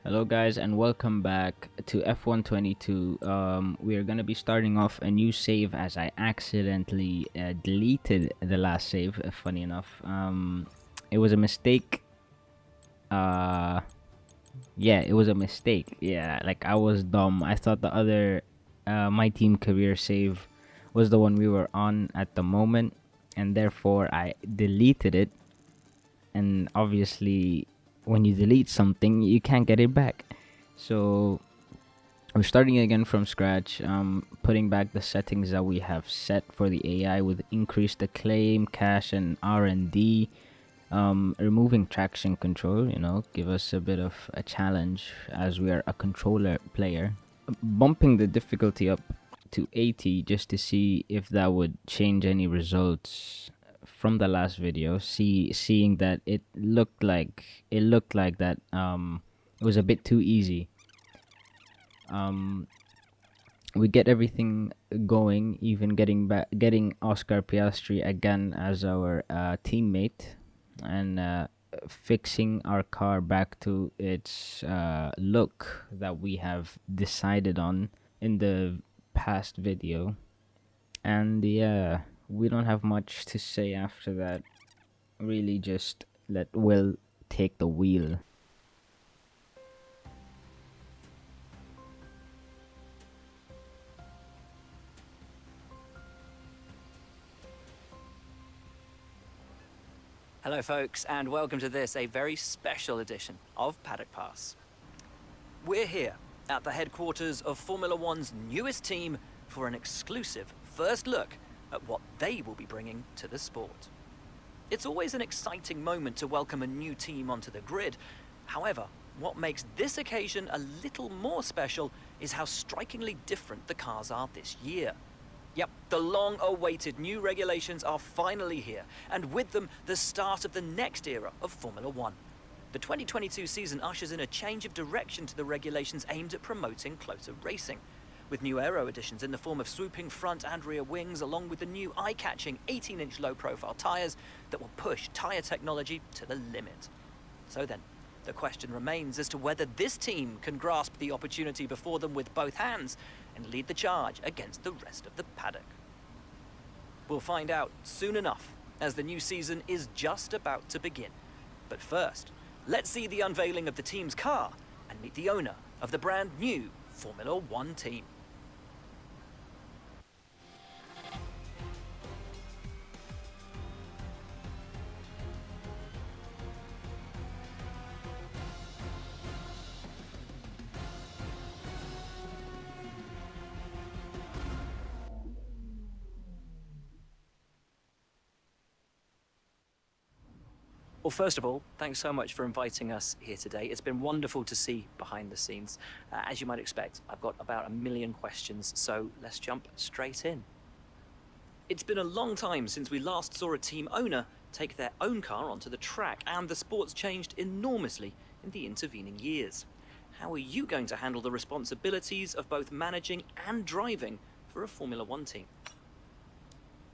Hello guys and welcome back to F122. We are gonna be starting off a new save as I accidentally deleted the last save. Funny enough, it was a mistake. Yeah, it was a mistake. Yeah, like I was dumb. I thought the other, my team career save, was the one we were on at the moment, and therefore I deleted it. And obviously, when you delete something, you can't get it back. So we're starting again from scratch, putting back the settings that we have set for the AI with increased acclaim, cache, and R&D. Removing traction control, give us a bit of a challenge as we are a controller player. Bumping the difficulty up to 80 just to see if that would change any results from the last video. Seeing that it looked like that it was a bit too easy. We get everything going, even getting Oscar Piastri again as our teammate, and fixing our car back to its look that we have decided on in the past video. And yeah, we don't have much to say after that. Really, just let Will take the wheel. Hello folks, and welcome to this, a very special edition of Paddock Pass. We're here at the headquarters of Formula One's newest team for an exclusive first look at what they will be bringing to the sport. It's always an exciting moment to welcome a new team onto the grid. However, what makes this occasion a little more special is how strikingly different the cars are this year. Yep, the long-awaited new regulations are finally here, and with them, the start of the next era of Formula One. The 2022 season ushers in a change of direction to the regulations aimed at promoting closer racing, with new aero additions in the form of swooping front and rear wings, along with the new eye-catching 18-inch low-profile tyres that will push tyre technology to the limit. So then, the question remains as to whether this team can grasp the opportunity before them with both hands and lead the charge against the rest of the paddock. We'll find out soon enough, as the new season is just about to begin. But first, let's see the unveiling of the team's car and meet the owner of the brand new Formula One team. Well, first of all, thanks so much for inviting us here today. It's been wonderful to see behind the scenes. As you might expect, I've got about a million questions, so let's jump straight in. It's been a long time since we last saw a team owner take their own car onto the track, and the sport's changed enormously in the intervening years. How are you going to handle the responsibilities of both managing and driving for a Formula One team?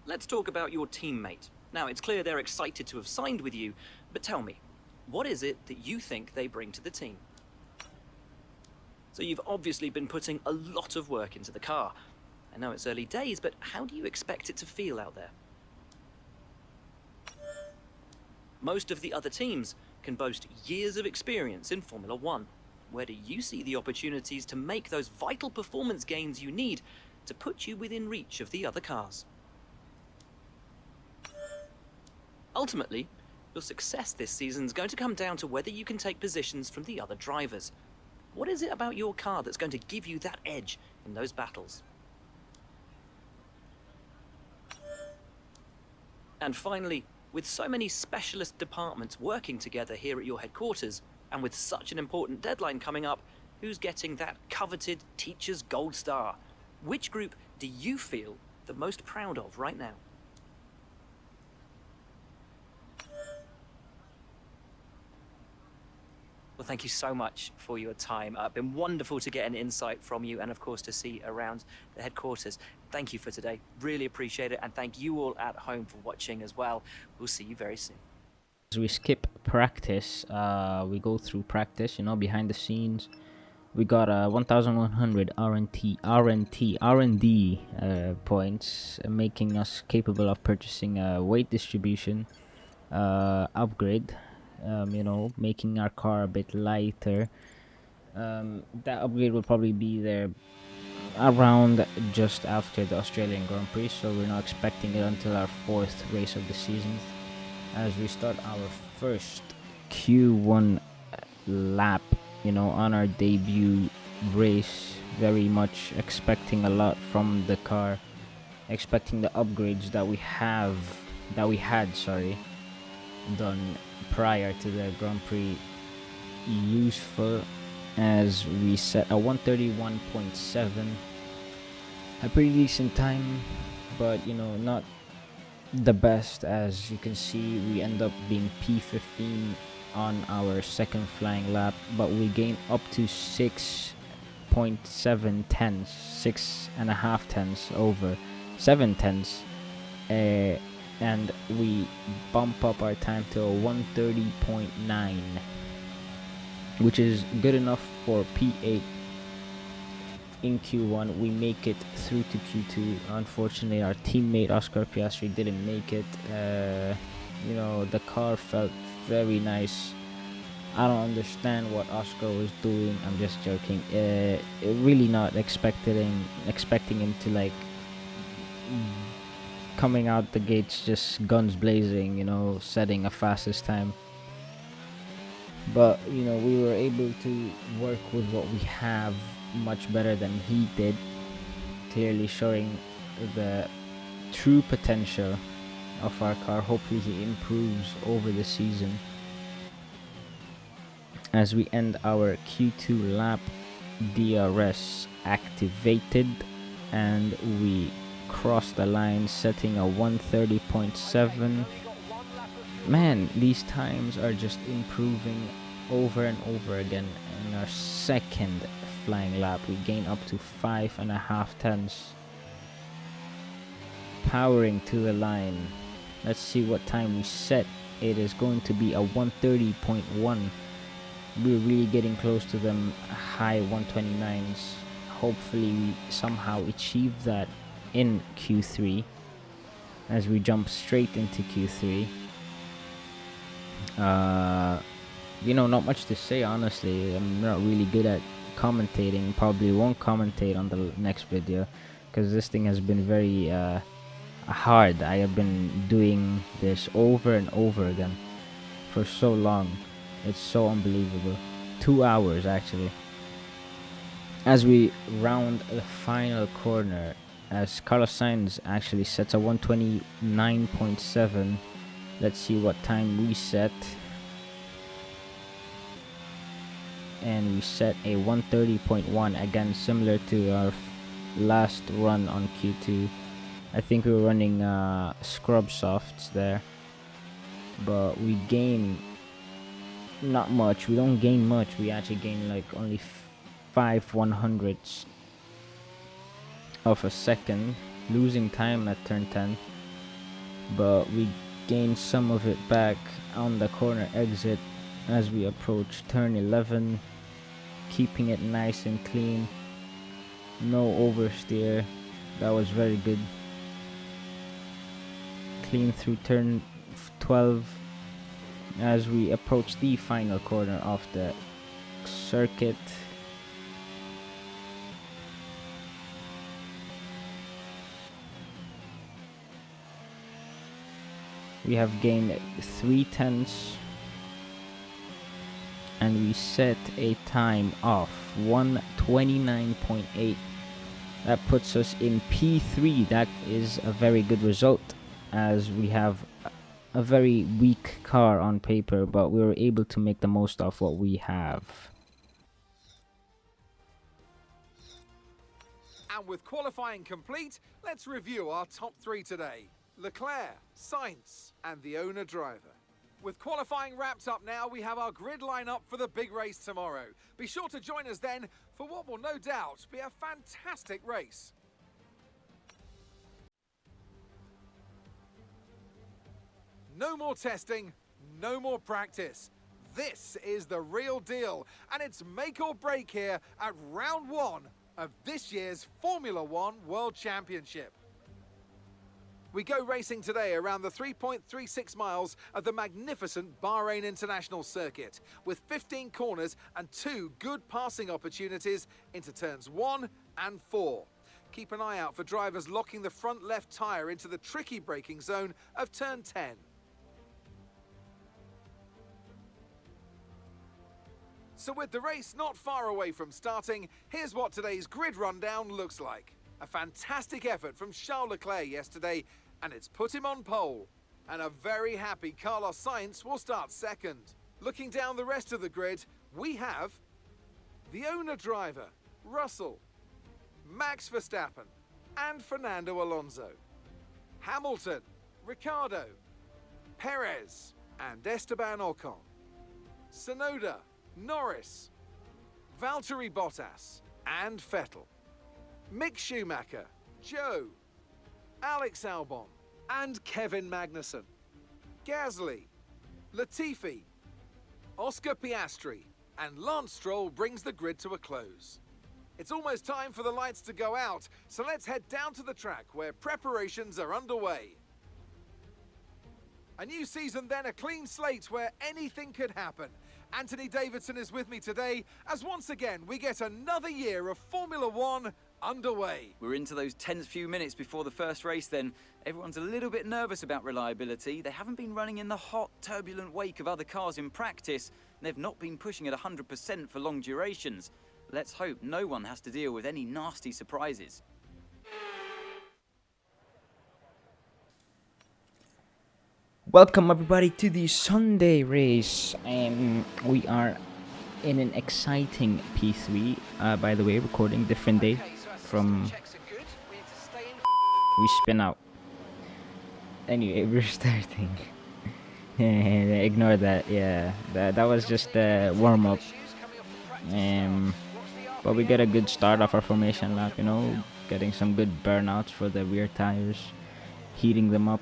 Let's talk about your teammate. Now, it's clear they're excited to have signed with you, but tell me, what is it that you think they bring to the team? So you've obviously been putting a lot of work into the car. I know it's early days, but how do you expect it to feel out there? Most of the other teams can boast years of experience in Formula One. Where do you see the opportunities to make those vital performance gains you need to put you within reach of the other cars? Ultimately, your success this season is going to come down to whether you can take positions from the other drivers. What is it about your car that's going to give you that edge in those battles? And finally, with so many specialist departments working together here at your headquarters, and with such an important deadline coming up, who's getting that coveted Teacher's Gold Star? Which group do you feel the most proud of right now? Well, thank you so much for your time. It's been wonderful to get an insight from you and, of course, to see around the headquarters. Thank you for today. Really appreciate it. And thank you all at home for watching as well. We'll see you very soon. we skip practice, we go through practice, behind the scenes. We got 1,100 R&D points, making us capable of purchasing a weight distribution upgrade. Making our car a bit lighter. That upgrade will probably be there around just after the Australian Grand Prix, so we're not expecting it until our 4th race of the season, as we start our first Q1 lap, on our debut race. Very much expecting a lot from the car, expecting the upgrades that we had done prior to the Grand Prix useful, as we set a 131.7, a pretty decent time, but not the best. As you can see, we end up being P15 on our second flying lap, but we gain up to 6.7 tenths, 6.5 tenths over 7 tenths, and we bump up our time to a 130.9, which is good enough for P8 in Q1. We make it through to Q2. Unfortunately, our teammate Oscar Piastri didn't make it. The car felt very nice. I don't understand what Oscar was doing. I'm just joking. Really not expecting him to coming out the gates just guns blazing, setting a fastest time. But we were able to work with what we have much better than he did, clearly showing the true potential of our car. Hopefully he improves over the season. As we end our Q2 lap, DRS activated, and we cross the line, setting a 130.7. Man, these times are just improving over and over again. In our second flying lap, we gain up to 5.5 tenths. Powering to the line. Let's see what time we set. It is going to be a 130.1. We're really getting close to them high 129s. Hopefully we somehow achieve that in Q3, as we jump straight into Q3. Not much to say, honestly. I'm not really good at commentating. Probably won't commentate on the next video, because this thing has been very hard. I have been doing this over and over again for so long. It's so unbelievable. 2 hours, actually. As we round the final corner, as Carlos Sainz actually sets a 129.7. Let's see what time we set. And we set a 130.1, again similar to our last run on Q2. I think we were running scrub softs there, but we gain not much. We don't gain much. We actually gain only 5/100ths of a second, losing time at turn 10, but we gain some of it back on the corner exit as we approach turn 11, keeping it nice and clean. No oversteer. That was very good. Clean through turn 12 as we approach the final corner of the circuit. We have gained 3 tenths, and we set a time of 129.8. That puts us in P3. That is a very good result, as we have a very weak car on paper, but we were able to make the most of what we have. And with qualifying complete, let's review our top 3 today. Leclerc, Sainz, and the owner driver. With qualifying wrapped up now, we have our grid lineup for the big race tomorrow. Be sure to join us then for what will no doubt be a fantastic race. No more testing, no more practice. This is the real deal, and it's make or break here at round 1 of this year's Formula One World Championship. We go racing today around the 3.36 miles of the magnificent Bahrain International Circuit, with 15 corners and 2 good passing opportunities into turns 1 and 4. Keep an eye out for drivers locking the front left tyre into the tricky braking zone of turn 10. So with the race not far away from starting, here's what today's grid rundown looks like. A fantastic effort from Charles Leclerc yesterday, and it's put him on pole. And a very happy Carlos Sainz will start second. Looking down the rest of the grid, we have the owner driver, Russell, Max Verstappen, and Fernando Alonso, Hamilton, Ricciardo, Perez, and Esteban Ocon, Tsunoda, Norris, Valtteri Bottas, and Vettel, Mick Schumacher, Joe, Alex Albon, and Kevin Magnussen, Gasly, Latifi, Oscar Piastri, and Lance Stroll brings the grid to a close. It's almost time for the lights to go out, so let's head down to the track where preparations are underway. A new season then, a clean slate where anything could happen. Anthony Davidson is with me today as once again we get another year of Formula One underway. We're into those tense few minutes before the first race then. Everyone's a little bit nervous about reliability. They haven't been running in the hot, turbulent wake of other cars in practice. And they've not been pushing at 100% for long durations. Let's hope no one has to deal with any nasty surprises. Welcome everybody to the Sunday race. We are in an exciting P3. By the way, recording different day from we spin out. Anyway, we're starting. Ignore that. Yeah, that was just a warm up. But we get a good start off our formation lap. You know, getting some good burnouts for the rear tires, heating them up.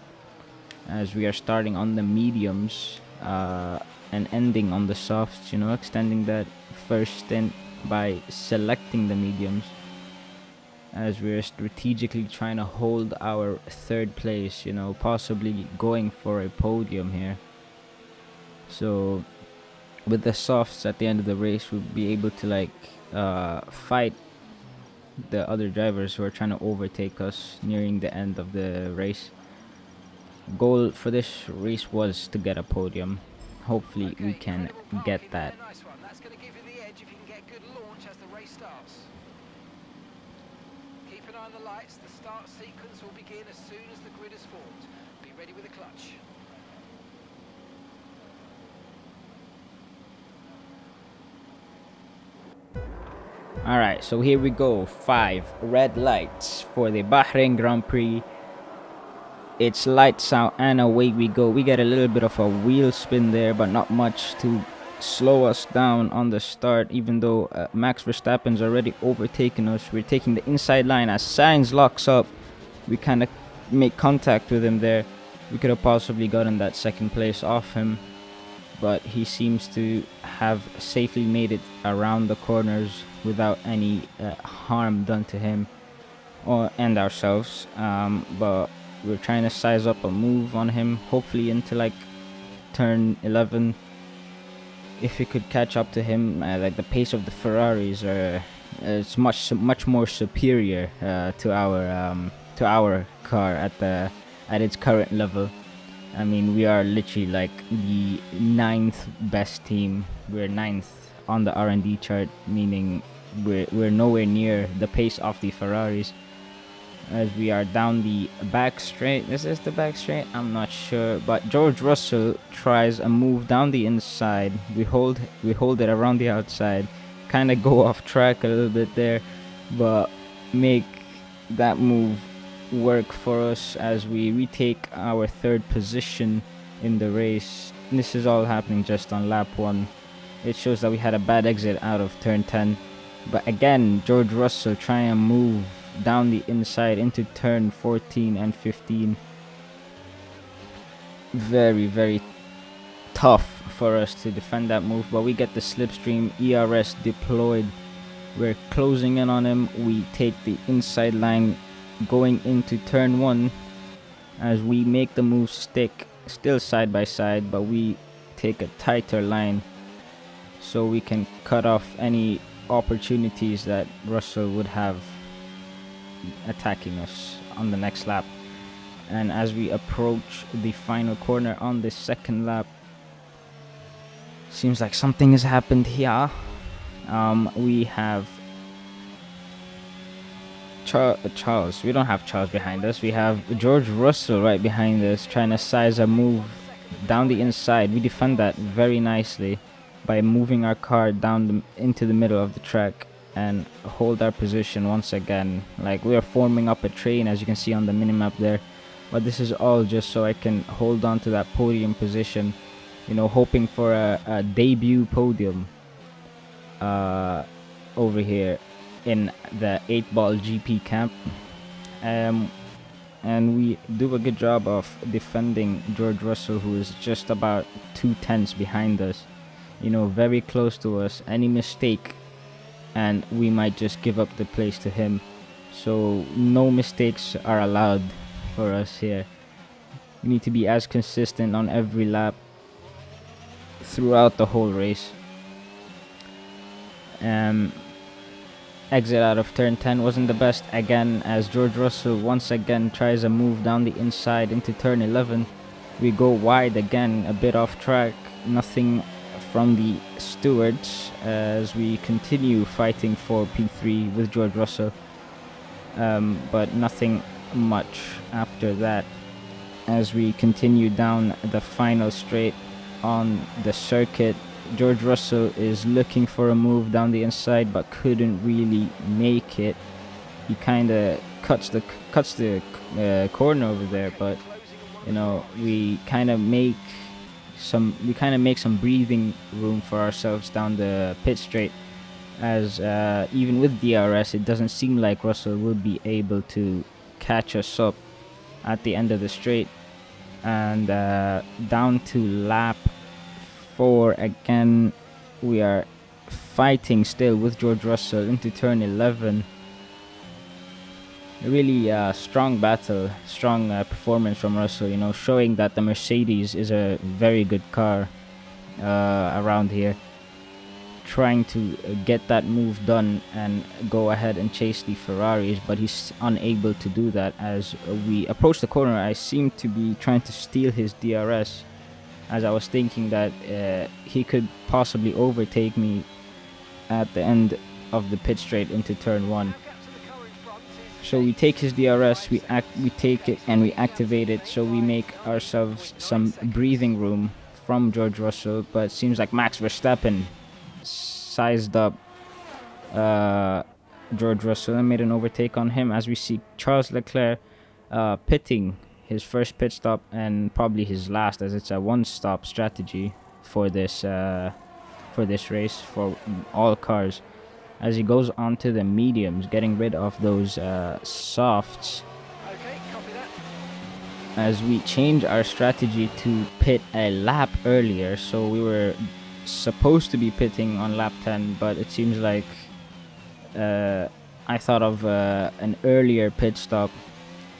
As we are starting on the mediums and ending on the softs, you know, extending that first stint by selecting the mediums, as we are strategically trying to hold our third place, you know, possibly going for a podium here. So with the softs at the end of the race, we'll be able to fight the other drivers who are trying to overtake us nearing the end of the race. Goal for this race was to get a podium. Hopefully we can get that. Nice one. That's going to give you the edge if you can get good launch as the race starts. Keep an eye on the lights. The start sequence will begin as soon as the grid is formed. Be ready with the clutch. Alright, so here we go. 5 red lights for the Bahrain Grand Prix. It's lights out and away we go. We get a little bit of a wheel spin there, but not much to slow us down on the start, even though Max Verstappen's already overtaken us. We're taking the inside line as Sainz locks up. We kind of make contact with him there. We could have possibly gotten that second place off him, but he seems to have safely made it around the corners without any harm done to him and ourselves. But we're trying to size up a move on him, hopefully into turn 11. If we could catch up to him, the pace of the Ferraris is much more superior to our car at its current level. I mean, we are literally the 9th best team. We're 9th on the R&D chart, meaning we're nowhere near the pace of the Ferraris. As we are down the back straight. This is the back straight, I'm not sure, but George Russell tries a move down the inside. We hold it around the outside, kind of go off track a little bit there, but make that move work for us as we retake our third position in the race. This is all happening just on lap 1. It shows that we had a bad exit out of turn 10, but again George Russell trying to move down the inside into turn 14 and 15. Very tough for us to defend that move, but we get the slipstream. ERS deployed. We're closing in on him. We take the inside line going into turn 1 as we make the move stick, still side by side, but we take a tighter line so we can cut off any opportunities that Russell would have attacking us on the next lap. And as we approach the final corner on this second lap, seems like something has happened here. We have Charles. We don't have Charles behind us. We have George Russell right behind us, trying to size a move down the inside. We defend that very nicely by moving our car down into the middle of the track and hold our position once again. Like, we are forming up a train, as you can see on the minimap there. But this is all just so I can hold on to that podium position, you know, hoping for a debut podium over here in the 8-ball GP camp. And we do a good job of defending George Russell, who is just about 2/10 behind us, you know, very close to us. Any mistake and we might just give up the place to him, so no mistakes are allowed for us here. We need to be as consistent on every lap throughout the whole race. Exit out of turn 10 wasn't the best again, as George Russell once again tries a move down the inside into turn 11. We go wide again, a bit off track. Nothing from the stewards as we continue fighting for P3 with George Russell, but nothing much after that as we continue down the final straight on the circuit. George Russell is looking for a move down the inside but couldn't really make it. He kind of cuts the corner over there, but you know, we kind of make some breathing room for ourselves down the pit straight, as even with DRS it doesn't seem like Russell will be able to catch us up at the end of the straight. And down to lap 4 again, we are fighting still with George Russell into turn 11. A really strong battle, strong performance from Russell, you know, showing that the Mercedes is a very good car around here, trying to get that move done and go ahead and chase the Ferraris, but he's unable to do that. As we approach the corner, I seem to be trying to steal his DRS, as I was thinking that he could possibly overtake me at the end of the pit straight into turn 1. So we take his DRS, we take it and we activate it, so we make ourselves some breathing room from George Russell. But it seems like Max Verstappen sized up George Russell and made an overtake on him, as we see Charles Leclerc pitting his first pit stop and probably his last, as it's a one-stop strategy for this race for all cars, as he goes onto the mediums, getting rid of those softs. Okay, copy that. As we change our strategy to pit a lap earlier, so we were supposed to be pitting on lap 10, but it seems like I thought of an earlier pit stop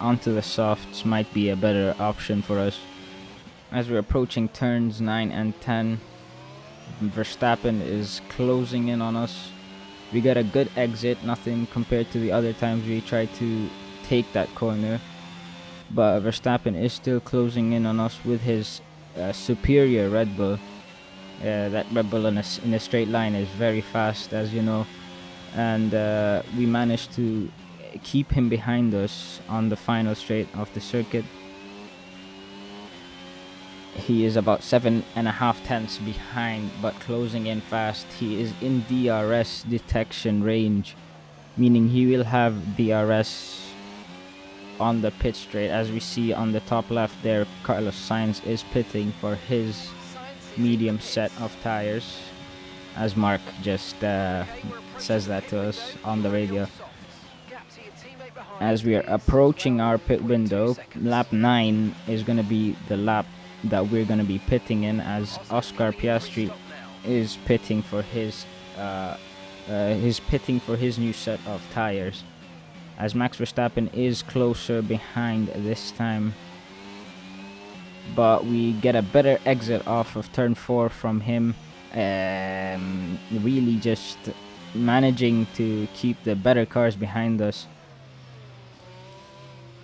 onto the softs might be a better option for us. As we're approaching turns 9 and 10, Verstappen is closing in on us. We got a good exit, nothing compared to the other times we tried to take that corner, but Verstappen is still closing in on us with his superior Red Bull. That Red Bull in a straight line is very fast, as you know, and we managed to keep him behind us on the final straight of the circuit. He is about 7.5 tenths behind, but closing in fast. He is in DRS detection range, meaning he will have DRS on the pit straight. As we see on the top left there, Carlos Sainz is pitting for his medium set of tires, as Mark just says that to us on the radio. As we are approaching our pit window, lap 9 is going to be the lap that we're going to be pitting in, as Oscar Piastri is pitting for his new set of tires, as Max Verstappen is closer behind this time. But we get a better exit off of turn 4 from him, really just managing to keep the better cars behind us.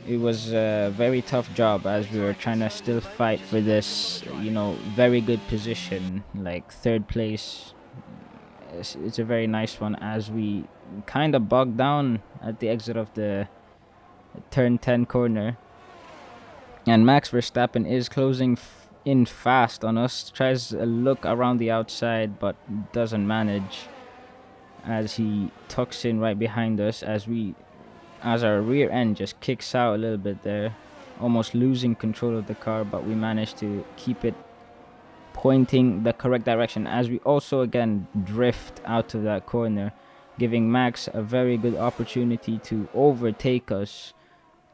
It was a very tough job, as we were trying to still fight for this, very good position, like third place. It's a very nice one, as we kind of bogged down at the exit of the turn 10 corner. And Max Verstappen is closing in fast on us, tries a look around the outside but doesn't manage, as he tucks in right behind us, as our rear end just kicks out a little bit there, almost losing control of the car, but we managed to keep it pointing the correct direction, as we also again drift out of that corner, giving Max a very good opportunity to overtake us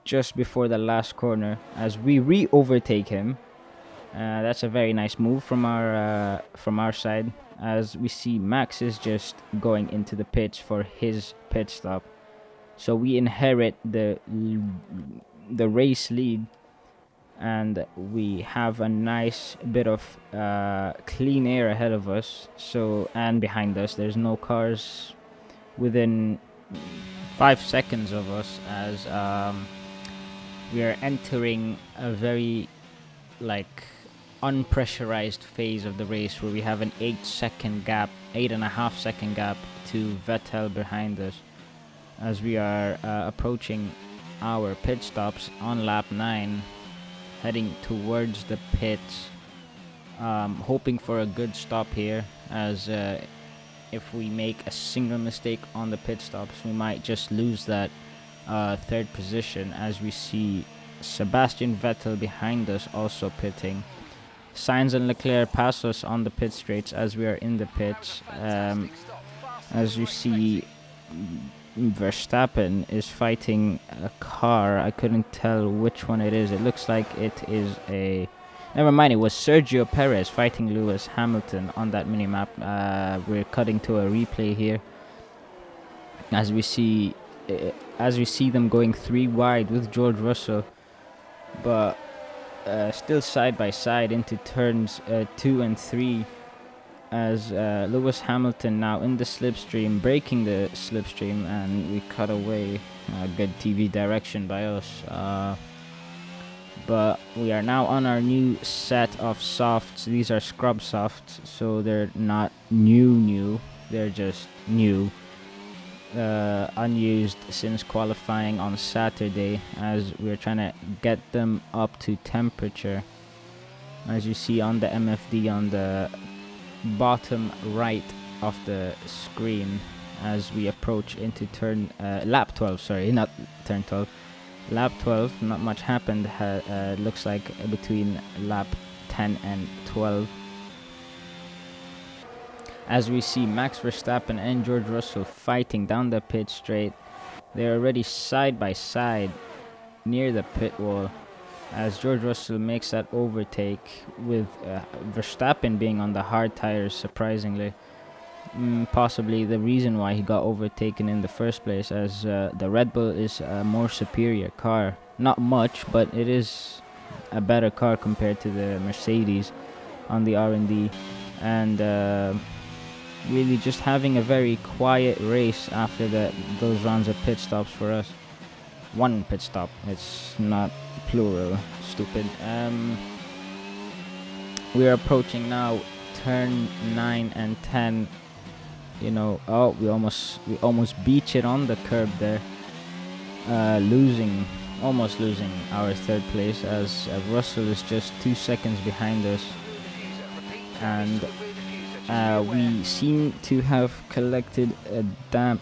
just before the last corner, as we re-overtake him. That's a very nice move from our side, as we see Max is just going into the pits for his pit stop. So we inherit the race lead, and we have a nice bit of clean air ahead of us. And behind us, there's no cars within 5 seconds of us, as we are entering a very unpressurized phase of the race, where we have an 8.5 second gap to Vettel behind us, as we are approaching our pit stops on lap 9, heading towards the pits, hoping for a good stop here, as if we make a single mistake on the pit stops, we might just lose that third position, as we see Sebastian Vettel behind us also pitting. Sainz and Leclerc pass us on the pit straights as we are in the pits. As you see, Verstappen is fighting a car. I couldn't tell which one it is. It looks like it is a... Never mind, it was Sergio Perez fighting Lewis Hamilton on that minimap. We're cutting to a replay here, as we see them going 3 wide with George Russell, but still side by side into turns 2 and 3, as Lewis Hamilton now in the slipstream, breaking the slipstream, and we cut away. Good TV direction by us. But we are now on our new set of softs. These are scrub softs, so they're not new, they're just new. Unused since qualifying on Saturday, as we're trying to get them up to temperature. As you see on the MFD on the bottom right of the screen, as we approach into lap 12, sorry, not turn 12, lap 12. Not much happened, looks like, between lap 10 and 12, as we see Max Verstappen and George Russell fighting down the pit straight. They're already side by side near the pit wall, as George Russell makes that overtake, with Verstappen being on the hard tires, surprisingly. Possibly the reason why he got overtaken in the first place, as the Red Bull is a more superior car. Not much, but it is a better car compared to the Mercedes on the R&D. And really just having a very quiet race after those rounds of pit stops for us. One pit stop, it's not plural, stupid. We are approaching now turn 9 and 10. We almost beach it on the curb there, almost losing our third place, as Russell is just 2 seconds behind us, and we seem to have collected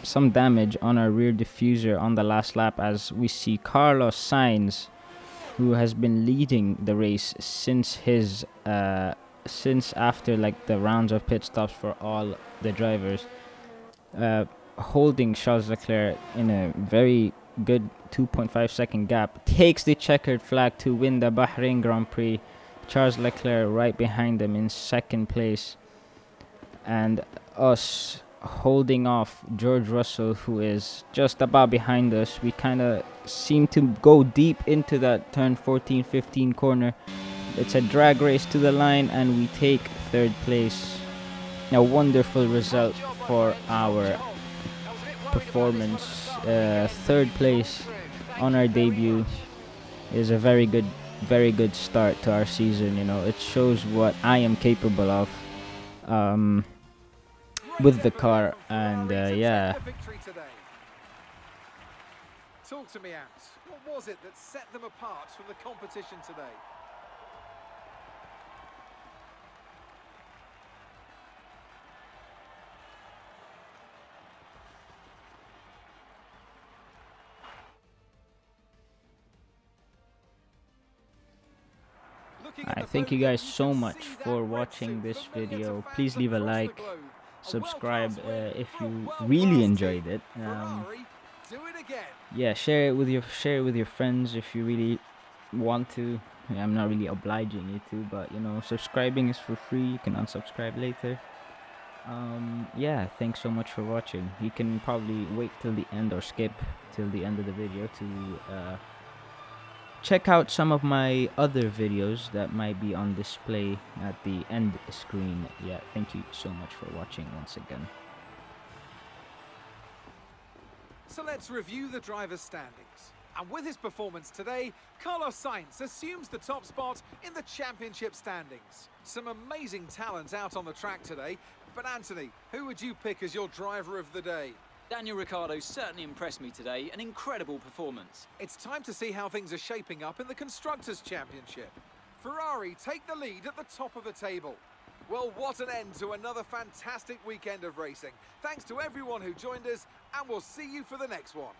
some damage on our rear diffuser on the last lap, as we see Carlos Sainz, who has been leading the race since after the rounds of pit stops for all the drivers, holding Charles Leclerc in a very good 2.5 second gap, takes the checkered flag to win the Bahrain Grand Prix Charles Leclerc right behind them in second place, and us holding off George Russell, who is just about behind us. We kind of seem to go deep into that turn 14, 15 corner. It's a drag race to the line, and we take third place. A wonderful result for our performance. Third place on our debut is a very good start to our season. You know, it shows what I am capable of with the car, and yeah. Talk to me, Ants. What was it that set them apart from the competition today? I thank you guys so much for watching this video. Please leave a like, subscribe if you really enjoyed it. Yeah, share it with your friends if you really want to. Yeah, I'm not really obliging you to, but you know, subscribing is for free. You can unsubscribe later. Yeah, thanks so much for watching. You can probably wait till the end or skip till the end of the video to check out some of my other videos that might be on display at the end screen. Yeah, thank you so much for watching once again. So let's review the driver's standings. And with his performance today, Carlos Sainz assumes the top spot in the championship standings. Some amazing talent out on the track today. But Anthony, who would you pick as your driver of the day? Daniel Ricciardo certainly impressed me today. An incredible performance. It's time to see how things are shaping up in the Constructors' Championship. Ferrari take the lead at the top of the table. Well, what an end to another fantastic weekend of racing. Thanks to everyone who joined us, and we'll see you for the next one.